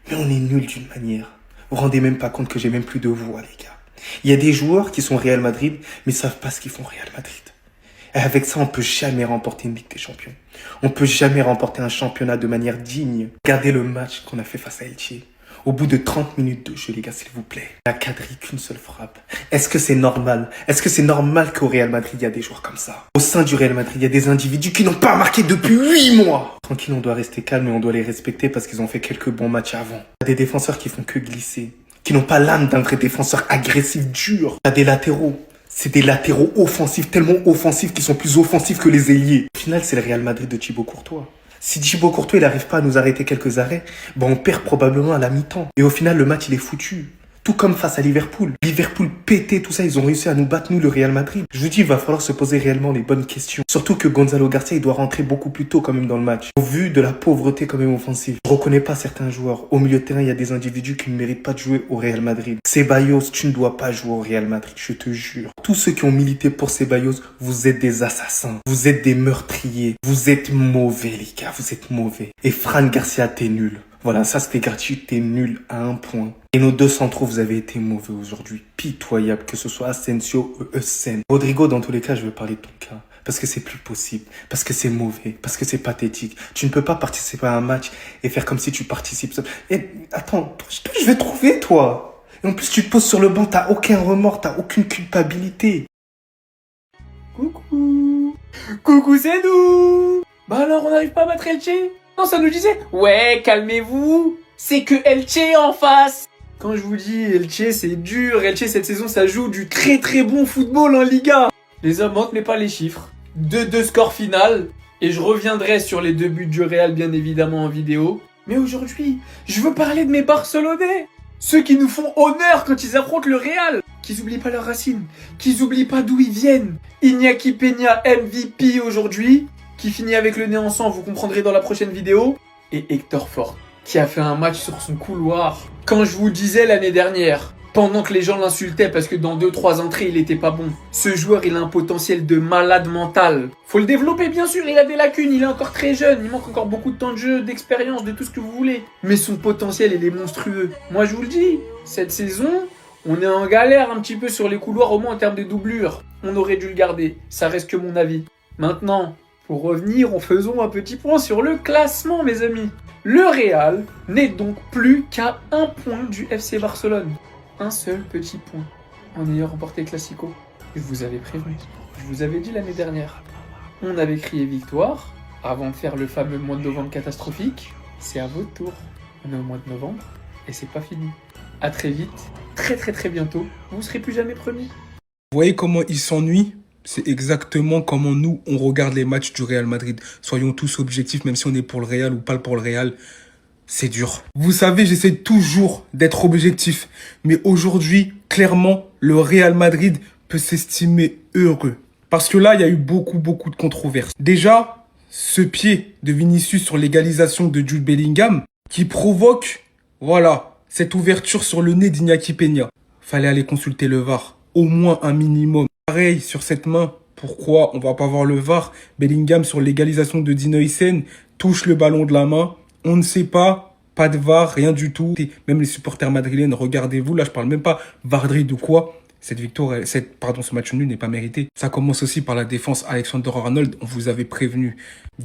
Mais on est nuls d'une manière. Vous vous rendez même pas compte que j'ai même plus de voix, les gars. Il y a des joueurs qui sont Real Madrid, mais savent pas ce qu'ils font Real Madrid. Et avec ça, on peut jamais remporter une Ligue des Champions. On peut jamais remporter un championnat de manière digne. Regardez le match qu'on a fait face à Elche. Au bout de 30 minutes de jeu, les gars, s'il vous plaît. Il a quadrillé qu'une seule frappe. Est-ce que c'est normal? Est-ce que c'est normal qu'au Real Madrid, il y a des joueurs comme ça? Au sein du Real Madrid, il y a des individus qui n'ont pas marqué depuis 8 mois. Tranquille, on doit rester calme et on doit les respecter parce qu'ils ont fait quelques bons matchs avant. Il y a des défenseurs qui font que glisser, qui n'ont pas l'âme d'un vrai défenseur agressif, dur. Il y a des latéraux. C'est des latéraux offensifs, tellement offensifs qu'ils sont plus offensifs que les ailiers. Au final, c'est le Real Madrid de Thibaut Courtois. Si Thibaut Courtois il n'arrive pas à nous arrêter quelques arrêts, on perd probablement à la mi-temps. Et au final, le match il est foutu. Tout comme face à Liverpool. Liverpool pété, tout ça, ils ont réussi à nous battre, nous, le Real Madrid. Je vous dis, il va falloir se poser réellement les bonnes questions. Surtout que Gonzalo Garcia, il doit rentrer beaucoup plus tôt quand même dans le match. Au vu de la pauvreté quand même offensive. Je reconnais pas certains joueurs. Au milieu de terrain, il y a des individus qui ne méritent pas de jouer au Real Madrid. Ceballos, tu ne dois pas jouer au Real Madrid, je te jure. Tous ceux qui ont milité pour Ceballos, vous êtes des assassins. Vous êtes des meurtriers. Vous êtes mauvais, les gars, vous êtes mauvais. Et Fran Garcia, t'es nul. Voilà, ça c'était gratuit, t'es nul à un point. Et nos deux centraux, vous avez été mauvais aujourd'hui, pitoyable, que ce soit Asensio ou Essen. Rodrigo, dans tous les cas, je veux parler de ton cas. Parce que c'est plus possible, parce que c'est mauvais, parce que c'est pathétique. Tu ne peux pas participer à un match et faire comme si tu participes. Et attends, je vais trouver, toi. Et en plus, tu te poses sur le banc, t'as aucun remords, t'as aucune culpabilité. Coucou. Coucou, c'est nous. Bah alors, on n'arrive pas à battre Elche? Non, ça nous disait, ouais, calmez-vous, c'est que Elche en face. Quand je vous dis Elche, c'est dur. Elche, cette saison, ça joue du très très bon football en Liga. Les hommes manquent, mais pas les chiffres. 2-2 score final. Et je reviendrai sur les 2 buts du Real, bien évidemment, en vidéo. Mais aujourd'hui, je veux parler de mes Barcelonais. Ceux qui nous font honneur quand ils affrontent le Real. Qu'ils oublient pas leurs racines. Qu'ils oublient pas d'où ils viennent. Iñaki Peña, MVP aujourd'hui. Qui finit avec le nez en sang, vous comprendrez dans la prochaine vidéo. Et Hector Fort, qui a fait un match sur son couloir. Quand je vous disais l'année dernière, pendant que les gens l'insultaient parce que dans 2-3 entrées, il était pas bon. Ce joueur, il a un potentiel de malade mental. Faut le développer, bien sûr, il a des lacunes, il est encore très jeune, il manque encore beaucoup de temps de jeu, d'expérience, de tout ce que vous voulez. Mais son potentiel, il est monstrueux. Moi, je vous le dis, cette saison, on est en galère un petit peu sur les couloirs, au moins en termes de doublure. On aurait dû le garder, ça reste que mon avis. Maintenant, pour revenir, faisons un petit point sur le classement, mes amis. Le Real n'est donc plus qu'à 1 point du FC Barcelone. Un seul petit point en ayant remporté le Classico. Je vous avais prévenu. Je vous avais dit l'année dernière. On avait crié victoire avant de faire le fameux mois de novembre catastrophique. C'est à votre tour. On est au mois de novembre et c'est pas fini. À très vite, très très très bientôt. Vous serez plus jamais premier. Vous voyez comment il s'ennuie? C'est exactement comment nous, on regarde les matchs du Real Madrid. Soyons tous objectifs, même si on est pour le Real ou pas pour le Real. C'est dur. Vous savez, j'essaie toujours d'être objectif. Mais aujourd'hui, clairement, le Real Madrid peut s'estimer heureux. Parce que là, il y a eu beaucoup de controverses. Déjà, ce pied de Vinicius sur l'égalisation de Jude Bellingham qui provoque, voilà, cette ouverture sur le nez d'Iñaki Peña. Fallait aller consulter le VAR. Au moins un minimum. Pareil sur cette main. Pourquoi on va pas voir le VAR? Bellingham sur l'égalisation de Dino Hysén touche le ballon de la main. On ne sait pas. Pas de VAR, rien du tout. Même les supporters madrilènes, regardez-vous. Là, je parle même pas Vardry ou quoi. Cette victoire, ce match nul n'est pas mérité. Ça commence aussi par la défense. Alexander-Arnold, on vous avait prévenu.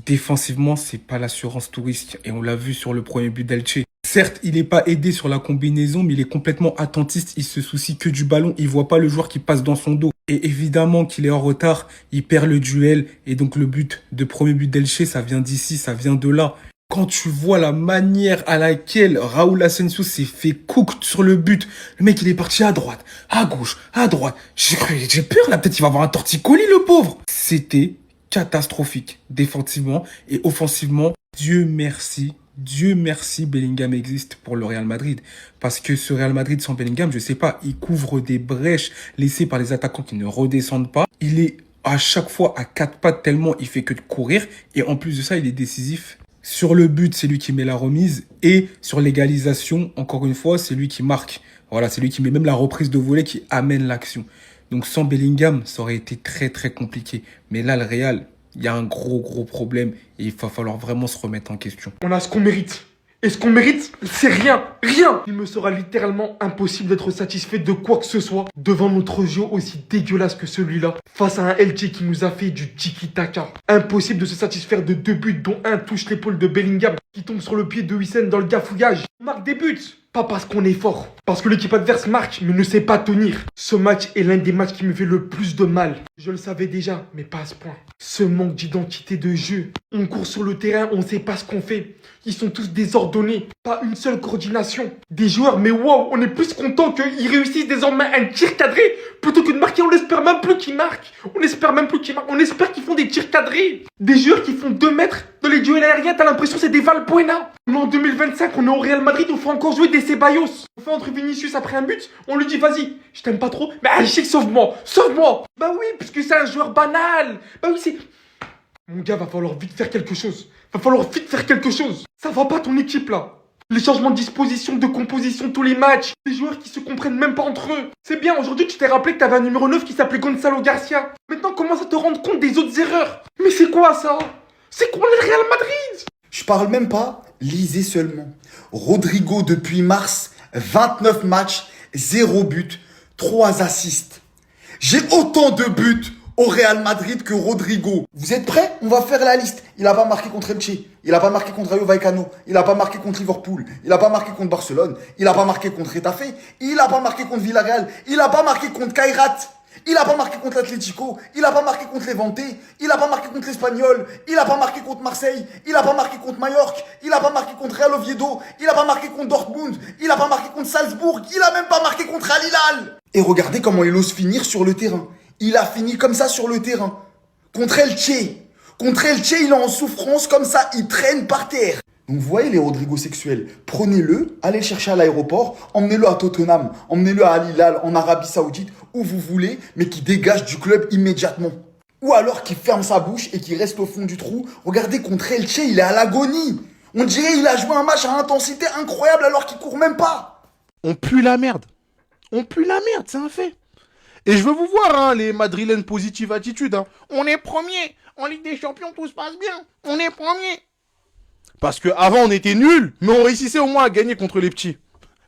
Défensivement, c'est pas l'assurance touriste. Et on l'a vu sur le premier but d'Elche. Certes, il n'est pas aidé sur la combinaison, mais il est complètement attentiste. Il se soucie que du ballon. Il voit pas le joueur qui passe dans son dos. Et évidemment qu'il est en retard. Il perd le duel. Et donc le premier but d'Elche, ça vient d'ici, ça vient de là. Quand tu vois la manière à laquelle Raúl Asensio s'est fait cooked sur le but, le mec il est parti à droite, à gauche, à droite. J'ai peur là, peut-être il va avoir un torticolis le pauvre. C'était catastrophique, défensivement et offensivement. Dieu merci, Bellingham existe pour le Real Madrid. Parce que ce Real Madrid sans Bellingham, je sais pas, il couvre des brèches laissées par les attaquants qui ne redescendent pas. Il est à chaque fois à 4 pattes tellement il fait que de courir. Et en plus de ça, il est décisif. Sur le but, c'est lui qui met la remise. Et sur l'égalisation, encore une fois, c'est lui qui marque. Voilà, c'est lui qui met même la reprise de volée qui amène l'action. Donc sans Bellingham, ça aurait été très compliqué. Mais là, le Real, il y a un gros problème. Et il va falloir vraiment se remettre en question. On a ce qu'on mérite. Et ce qu'on mérite, c'est rien, rien. Il me sera littéralement impossible d'être satisfait de quoi que ce soit devant notre jeu aussi dégueulasse que celui-là. Face à un LG qui nous a fait du tiki-taka. Impossible de se satisfaire de 2 buts dont un touche l'épaule de Bellingham qui tombe sur le pied de Wissem dans le gafouillage. On marque des buts. Pas parce qu'on est fort, parce que l'équipe adverse marque mais ne sait pas tenir. Ce match est l'un des matchs qui me fait le plus de mal. Je le savais déjà, mais pas à ce point. Ce manque d'identité de jeu. On court sur le terrain, on ne sait pas ce qu'on fait. Ils sont tous désordonnés, pas une seule coordination. Des joueurs, mais wow, on est plus content qu'ils réussissent désormais un tir cadré plutôt que de marquer. On n'espère même plus qu'ils marquent. On espère même plus qu'ils marquent. On espère qu'ils font des tirs cadrés. Des joueurs qui font 2 mètres dans les duels aériens, t'as l'impression que c'est des Valbuena. On est en 2025, on est au Real Madrid, on fait encore jouer des Ceballos. On fait entre Vinicius après un but, on lui dit vas-y, je t'aime pas trop, mais allez, sauve-moi, sauve-moi. Bah oui, puisque c'est un joueur banal. Bah oui, c'est... Mon gars, va falloir vite faire quelque chose. Va falloir vite faire quelque chose. Ça va pas ton équipe là. Les changements de disposition, de composition, tous les matchs. Les joueurs qui se comprennent même pas entre eux. C'est bien, aujourd'hui tu t'es rappelé que t'avais un numéro 9 qui s'appelait Gonzalo Garcia. Maintenant commence à te rendre compte des autres erreurs. Mais c'est quoi ça? C'est quoi le Real Madrid? Je parle même pas, lisez seulement. Rodrigo depuis mars, 29 matchs, 0 but, 3 assists. J'ai autant de buts au Real Madrid que Rodrigo. Vous êtes prêts? On va faire la liste. Il n'a pas marqué contre Elche, il n'a pas marqué contre Rayo Vallecano, il n'a pas marqué contre Liverpool, il n'a pas marqué contre Barcelone, il n'a pas marqué contre Retafe, il n'a pas marqué contre Villarreal, il n'a pas marqué contre Kairat. Il n'a pas marqué contre l'Atlético, il n'a pas marqué contre Levante, il n'a pas marqué contre l'Espagnol, il n'a pas marqué contre Marseille, il n'a pas marqué contre Majorque, il n'a pas marqué contre Real Oviedo, il n'a pas marqué contre Dortmund, il n'a pas marqué contre Salzbourg, il n'a même pas marqué contre Al Hilal. Et regardez comment il ose finir sur le terrain. Il a fini comme ça sur le terrain. Contre Elche. Contre Elche, il est en souffrance comme ça, il traîne par terre. Donc vous voyez les Rodrigo sexuels, prenez-le, allez le chercher à l'aéroport, emmenez-le à Tottenham, emmenez-le à Al Hilal, en Arabie Saoudite, où vous voulez, mais qui dégage du club immédiatement. Ou alors qu'il ferme sa bouche et qu'il reste au fond du trou. Regardez, contre Elche, il est à l'agonie. On dirait il a joué un match à intensité incroyable alors qu'il court même pas. On pue la merde. On pue la merde, c'est un fait. Et je veux vous voir, hein, les Madrilènes positive attitude. Hein. On est premier. En Ligue des Champions, tout se passe bien. On est premier. Parce que avant on était nuls, mais on réussissait au moins à gagner contre les petits.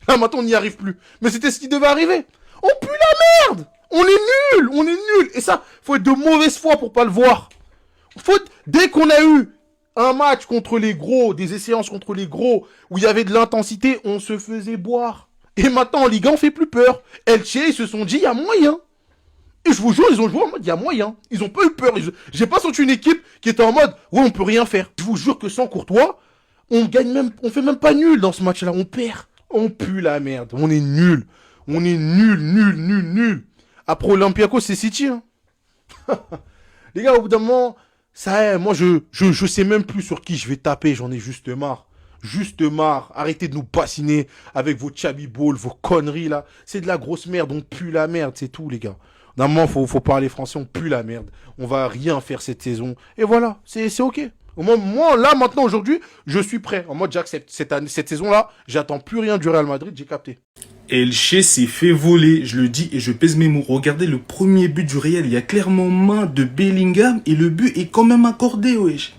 Là maintenant on n'y arrive plus. Mais c'était ce qui devait arriver. On pue la merde. On est nuls, on est nuls. Et ça, faut être de mauvaise foi pour pas le voir. Dès qu'on a eu un match contre les gros, des séances contre les gros, où il y avait de l'intensité, on se faisait boire. Et maintenant en Ligue 1 on fait plus peur. Elche, ils se sont dit il y a moyen. Et je vous jure, ils ont joué en mode il y a moyen. Ils ont pas eu peur. J'ai pas senti une équipe qui était en mode ouais on peut rien faire. Je vous jure que sans Courtois, on fait même pas nul dans ce match-là. On perd. On pue la merde. On est nul. On est nul. Après Olympiakos, c'est City. Hein. Les gars, au bout d'un moment, ça, moi, je sais même plus sur qui je vais taper. J'en ai juste marre. Juste marre. Arrêtez de nous bassiner avec vos Chabi Ball, vos conneries là. C'est de la grosse merde. On pue la merde. C'est tout, les gars. D'un moment, faut parler français. On pue la merde. On va rien faire cette saison. Et voilà. C'est ok. Au moins, moi, là, maintenant, aujourd'hui, je suis prêt. En mode, j'accepte. Cette saison-là, j'attends plus rien du Real Madrid, j'ai capté. Elche s'est fait voler, je le dis et je pèse mes mots. Regardez le premier but du Real, il y a clairement main de Bellingham et le but est quand même accordé, wesh.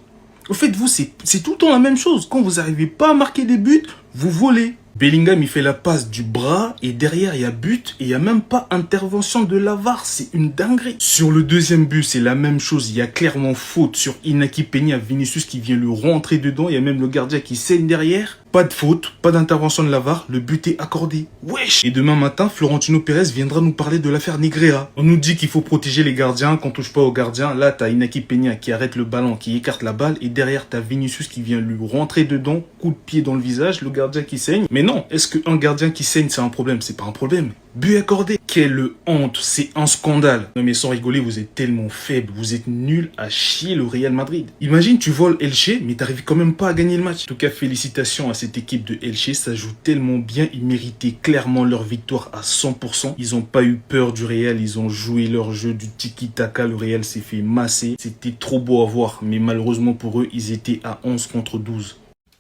Au fait, vous, c'est tout le temps la même chose. Quand vous n'arrivez pas à marquer des buts, vous volez. Bellingham, il fait la passe du bras et derrière, il y a but et il n'y a même pas intervention de Lavar. C'est une dinguerie. Sur le deuxième but, c'est la même chose. Il y a clairement faute sur Inaki Peña, Vinicius qui vient le rentrer dedans. Il y a même le gardien qui saigne derrière. Pas de faute, pas d'intervention de Lavar. Le but est accordé. Wesh! Et demain matin, Florentino Pérez viendra nous parler de l'affaire Negreira. On nous dit qu'il faut protéger les gardiens, qu'on touche pas aux gardiens. Là, t'as Inaki Peña qui arrête le ballon, qui écarte la balle. Et derrière, t'as Vinicius qui vient lui rentrer dedans. Coup de pied dans le visage, le gardien qui saigne. Mais non, est-ce qu'un gardien qui saigne, c'est un problème? C'est pas un problème. But accordé. Quelle honte, c'est un scandale. Non mais sans rigoler, vous êtes tellement faible, vous êtes nul à chier le Real Madrid. Imagine, tu voles Elche, mais t'arrives quand même pas à gagner le match. En tout cas, félicitations à cette équipe de Elche, ça joue tellement bien, ils méritaient clairement leur victoire à 100%. Ils ont pas eu peur du Real, ils ont joué leur jeu du tiki-taka, le Real s'est fait masser. C'était trop beau à voir, mais malheureusement pour eux, ils étaient à 11 contre 12.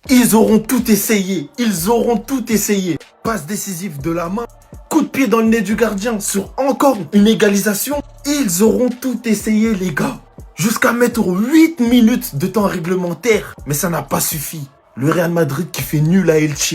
Ils auront tout essayé. Ils auront tout essayé. Passe décisive de la main. Coup de pied dans le nez du gardien sur encore une égalisation. Ils auront tout essayé, les gars. Jusqu'à mettre 8 minutes de temps réglementaire. Mais ça n'a pas suffi. Le Real Madrid qui fait nul à Elche.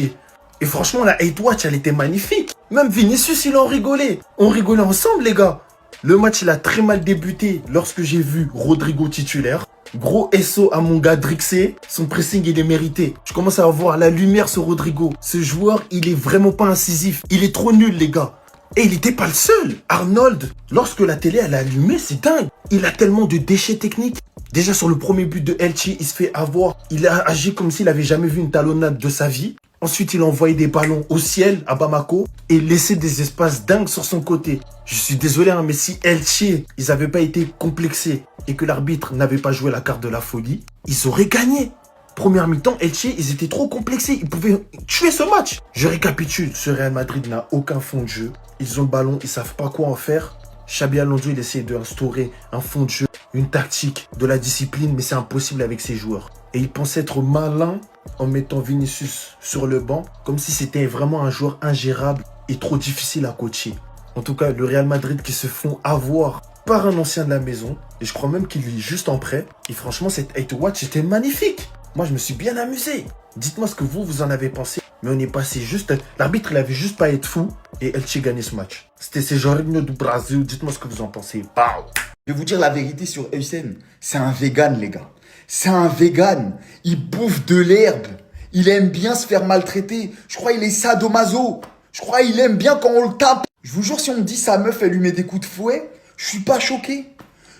Et franchement, la hate watch, elle était magnifique. Même Vinicius, il en rigolait. On rigolait ensemble, les gars. Le match, il a très mal débuté lorsque j'ai vu Rodrigo titulaire. Gros SO à mon gars Drixé. Son pressing, il est mérité. Je commence à avoir la lumière sur Rodrigo. Ce joueur, il est vraiment pas incisif. Il est trop nul, les gars. Et il n'était pas le seul. Arnold, lorsque la télé, elle a allumé, c'est dingue. Il a tellement de déchets techniques. Déjà, sur le premier but de Elche, il se fait avoir. Il a agi comme s'il avait jamais vu une talonnade de sa vie. Ensuite, il a envoyé des ballons au ciel à Bamako et laissé des espaces dingues sur son côté. Je suis désolé, hein, mais si Elche, ils n'avaient pas été complexés et que l'arbitre n'avait pas joué la carte de la folie, ils auraient gagné. Première mi-temps, Elche, ils étaient trop complexés. Ils pouvaient tuer ce match. Je récapitule, ce Real Madrid n'a aucun fond de jeu. Ils ont le ballon, ils savent pas quoi en faire. Xabi Alonso, il essaie d'instaurer un fond de jeu, une tactique, de la discipline, mais c'est impossible avec ses joueurs. Et il pense être malin en mettant Vinicius sur le banc, comme si c'était vraiment un joueur ingérable et trop difficile à coacher. En tout cas, le Real Madrid qui se font avoir par un ancien de la maison, et je crois même qu'il est juste en prêt. Et franchement, cette hate watch était magnifique. Moi, je me suis bien amusé. Dites-moi ce que vous en avez pensé. Mais on est passé juste... L'arbitre, il avait juste pas à être fou. Et Elche gagnait ce match. C'était ces Jorginho du Brésil. Dites-moi ce que vous en pensez. Pow. Je vais vous dire la vérité sur Hussein. C'est un vegan, les gars. C'est un vegan. Il bouffe de l'herbe. Il aime bien se faire maltraiter. Je crois qu'il est sadomaso. Je crois qu'il aime bien quand on le tape. Je vous jure, si on me dit sa meuf, elle lui met des coups de fouet, je suis pas choqué.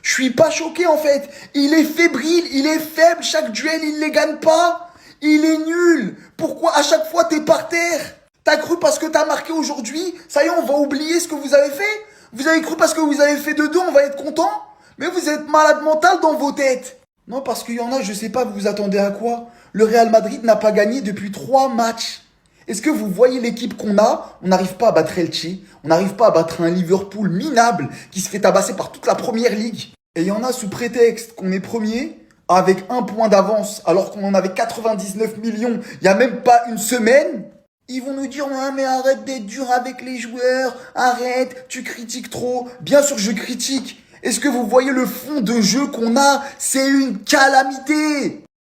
Je suis pas choqué, en fait. Il est fébrile, il est faible. Chaque duel, il les gagne pas. Il est nul. Pourquoi à chaque fois, t'es par terre? T'as cru parce que t'as marqué aujourd'hui? Ça y est, on va oublier ce que vous avez fait? Vous avez cru parce que vous avez fait de deux, on va être content? Mais vous êtes malade mental dans vos têtes. Non, parce qu'il y en a, je sais pas, vous vous attendez à quoi? Le Real Madrid n'a pas gagné depuis 3 matchs. Est-ce que vous voyez l'équipe qu'on a? On n'arrive pas à battre Elche. On n'arrive pas à battre un Liverpool minable qui se fait tabasser par toute la première ligue. Et il y en a sous prétexte qu'on est premier avec 1 point d'avance alors qu'on en avait 99 millions il n'y a même pas une semaine. Ils vont nous dire « Ah mais arrête d'être dur avec les joueurs, arrête, tu critiques trop. » Bien sûr je critique. Est-ce que vous voyez le fond de jeu qu'on a? C'est une calamité.